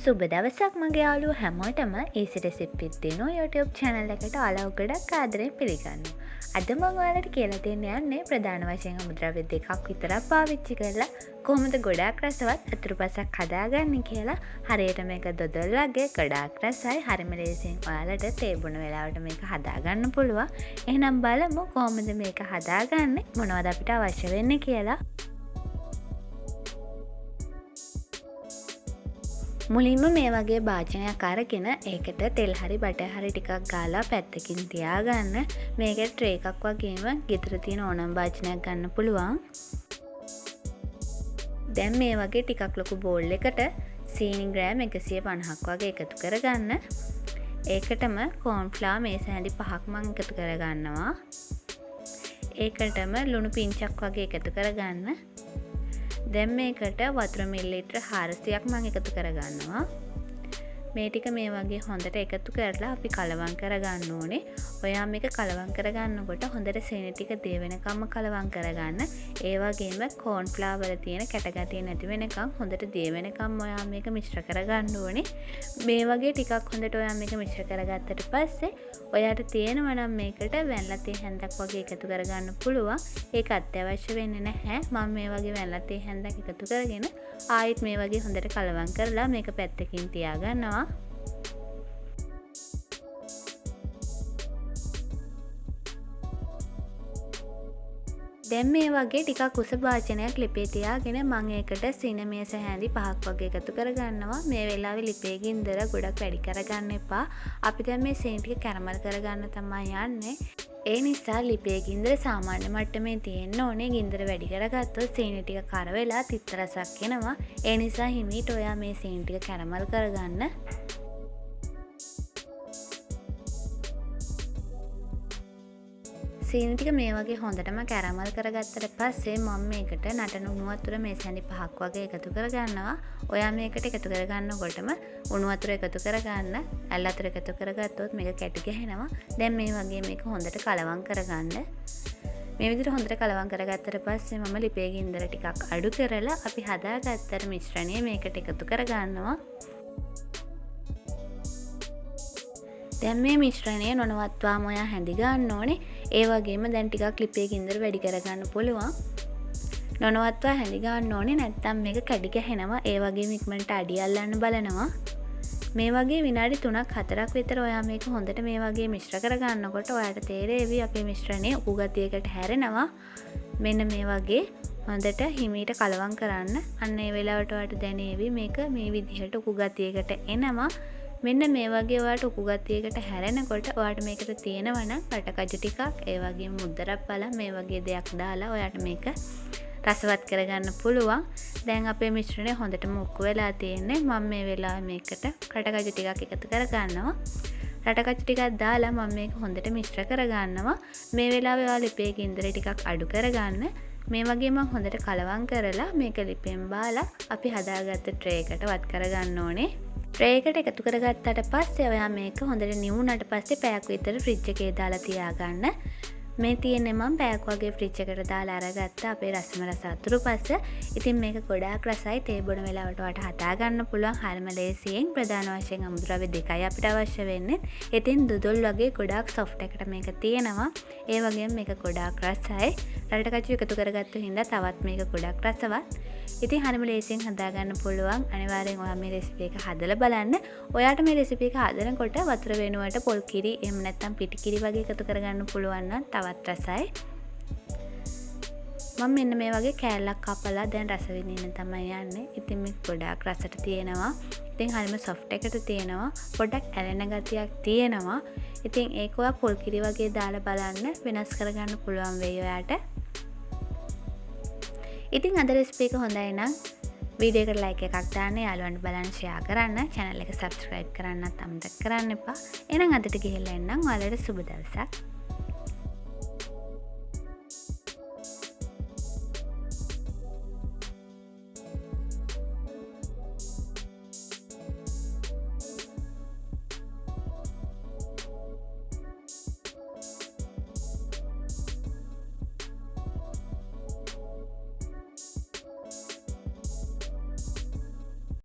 සුබ දවසක් මගේ යාළුවෝ හැමෝටම easy recipe දිනෝ YouTube channel එකට ආලව් ගොඩක් ආදරෙන් පිළිගන්නවා. අද මම ඔයාලට කියලා දෙන්න යන්නේ ප්‍රධාන වශයෙන් අමුද්‍රව්‍ය දෙකක් විතරක් පාවිච්චි කරලා කොහොමද ගොඩාක් රසවත් අතුරුපසක් හදාගන්නේ කියලා. හරියට මේක දොඩොල් වගේ ගොඩාක් රසයි. හරිම ලේසියෙන් ඔයාලට තේ බොන වෙලාවට මේක හදාගන්න පුළුවන්. එහෙනම් බලමු කොහොමද මේක හදාගන්නේ, මොනවද අපිට අවශ්‍ය වෙන්නේ කියලා. මුලින්ම මේ වගේ භාජනයක් අරගෙන ඒකට තෙල් හරි බටර් හරි ටිකක් ගාලා පැත්තකින් තියාගන්න. මේකට ට්‍රේ එකක් වගේම ගෙදර තියෙන ඕනම භාජනයක් ගන්න පුළුවන්. දැන් මේ වගේ ටිකක් ලොකු බෝල් එකට සීනි ග්‍රෑම් 150ක් වගේ එකතු කරගන්න. ඒකටම කෝන් ෆ්ලවර් මේස හැඳි 5ක් මම එකතු කරගන්නවා. ඒකටම ලුණු පිංචක් වගේ එකතු කරගන්න. දැන් මේකට වතුර මිලිලිටර 400ක් මම එකතු කරගන්නවා. මේ ටික මේ වගේ හොඳට එකතු කරලා අපි කලවම් කරගන්න ඕනේ. ඔයා මේක කලවම් කරගන්නකොට හොඳට සීනි ටික දිය වෙනකම්ම කලවම් කරගන්න. ඒ වගේම කෝන් ෆ්ලවර් වල තියෙන කැටගතිය නැති වෙනකම් හොඳට දිය වෙනකම් ඔයා මේක මිශ්‍ර කරගන්න ඕනේ. මේ වගේ ටිකක් හොඳට ඔයා මේක මිශ්‍ර කරගත්තට පස්සේ ඔයාට තියෙනවා නම් මේකට වැන්ලා තේ හැන්දක් වගේ එකතු කරගන්න පුළුවන්. ඒක අත්‍යවශ්‍ය වෙන්නේ නැහැ. මම මේ වගේ වැන්ලා තේ හැන්දක් එකතු කරගෙන ආයෙත් මේ වගේ හොඳට කලවම් කරලා මේක පැත්තකින් තියාගන්නවා. දැන් මේ වගේ ටිකක් උස භාජනයක් ලිපේ තියාගෙන මම ඒකට සීන මේස හැඳි 5ක් වගේ එකතු කරගන්නවා. මේ වෙලාවේ ලිපේ ගින්දර ගොඩක් වැඩි කරගන්න එපා. අපි දැන් මේ සීනි ටික කැරමල් කරගන්න තමයි යන්නේ. ඒ නිසා ලිපේ ගින්දර සාමාන්‍ය මට්ටමේ තියෙන්න ඕනේ. ගින්දර වැඩි කරගත්තොත් සීනි ටික කර වෙලා තිත්ත රසක් එනවා. ඒ නිසා හිමීට ඔයා මේ සීනි ටික කැරමල් කරගන්න. සීනි ටික මේ වගේ හොඳටම කැරමල් කරගත්තට පස්සේ මම මේකට නටන උණු වතුර මේස හැඳි 5ක් වගේ එකතු කරගන්නවා. ඔයා මේකට එකතු කරගන්නකොටම උණු වතුර එකතු කරගන්න. ඇල් වතුර එකතු කරගත්තොත් මේක කැටි ගහනවා. දැන් මේ වගේ මේක හොඳට කලවම් කරගන්න. මේ විදිහට හොඳට කලවම් කරගත්තට පස්සේ මම ලිපේ ගින්දර ටිකක් අඩු කරලා අපි හදාගත්ත මිශ්‍රණය මේකට එකතු කරගන්නවා. දැන් මේ මිශ්‍රණය නොනවත්වාම ඔයා හැඳි ගන්න ඕනේ. ඒ වගේම දැන් ටිකක් ලිපේ ගින්දර වැඩි කරගන්න පුළුවන්. නොනවත්වා හැඳි ගන්න ඕනේ, නැත්නම් මේක කැඩි ගැහෙනවා. ඒ වගේම ඉක්මනට අඩිය අල්ලන්න බලනවා. මේ වගේ විනාඩි 3-4ක් විතර ඔයා මේක හොඳට මේ වගේ මිශ්‍ර කරගන්නකොට ඔයාට තේරෙවි අපේ මිශ්‍රණය උකු ගතියකට හැරෙනවා. මෙන්න මේ වගේ හොඳට හිමීට කලවම් කරන්න. අන්න ඒ වෙලාවට ඔයාට දැනේවි මේක මේ විදිහට උකු ගතියකට එනවා. මෙන්න මේ වගේ ඔයාට උකු ගතියකට හැරෙනකොට ඔයාට මේකට තියෙනවා නම් රටකජු ටිකක් ඒ වගේම මුද්දරක් බලන් මේ වගේ දෙයක් දාලා ඔයාට මේක රසවත් කරගන්න පුළුවන්. දැන් අපේ මිශ්‍රණය හොඳටම උක්කු වෙලා තියෙන්නේ. මම මේ වෙලාවේ මේකට රටකජු ටිකක් එකතු කරගන්නවා. රටකජු ටිකක් දාලා මම මේක හොඳට මිශ්‍ර කරගන්නවා. මේ වෙලාවේ ඔයා ලිපේ ගින්දර ටිකක් අඩු කරගන්න. මේ වගේ මම හොඳට කලවම් කරලා මේක ලිපෙන් බාලා අපි හදාගත්ත ට්‍රේ එකට වත් කරගන්න ඕනේ. ට්‍රේ එකට එකතු කරගත්තට පස්සේ ඔයා මේක හොඳට නිවුනට පස්සේ පැයක් විතර ෆ්‍රිජ් එකේ දාලා තියාගන්න. මේ තියෙන්නේ මම පැයක් වගේ ෆ්‍රිජ් එකට දාලා අරගත්ත අපේ රසම රස අතුරුපස. ඉතින් මේක ගොඩාක් රසයි. තේ බොන වෙලාවට ඔයාට හදාගන්න පුළුවන්. හරිම ලේසියෙන්. ප්‍රධාන වශයෙන් අමුද්‍රව්‍ය දෙකයි අපිට අවශ්‍ය වෙන්නේ. ඉතින් දොඩොල් වගේ ගොඩාක් සොෆ්ට් එකට මේක තියෙනවා. ඒ වගේම මේක ගොඩාක් රසයි. රටකජු එකතු කරගත්තු හින්දා තවත් මේක ගොඩාක් රසවත්. ඉතින් හරිම ලේසියෙන් හදාගන්න පුළුවන්. අනිවාර්යෙන් ඔයා මේ රෙසිපි එක හදලා බලන්න. ඔයාට මේ රෙසිපි එක හදනකොට වතුර වෙනුවට පොල් කිරි එහෙම නැත්නම් පිටි කිරි වගේ එකතු කරගන්න පුළුවන් නම් තවත් රසයි. මම මෙන්න මේ වගේ කෑල්ලක් කපලා දැන් රස විඳින්න තමයි යන්නේ. ඉතින් මේක ගොඩාක් රසට තියෙනවා. ඉතින් හරිම සොෆ්ට් එකට තියෙනවා. පොඩ්ඩක් ඇලෙන ගතියක් තියෙනවා. ඉතින් ඒක ඔයා පොල් කිරි වගේ දාලා බලන්න වෙනස් කරගන්න පුළුවන් වෙයි ඔයාට. ඉතින් අද රෙසිපි එක හොඳයි නම් වීඩියෝ එකට ලයික් එකක් දාන්න, යාළුවන්ට බලන්න ෂෙයා කරන්න, channel එක subscribe කරන්නත් අමතක කරන්න එපා. එහෙනම් අදට ගිහිල්ලා එන්නම්. ඔයාලට සුබ දවසක්.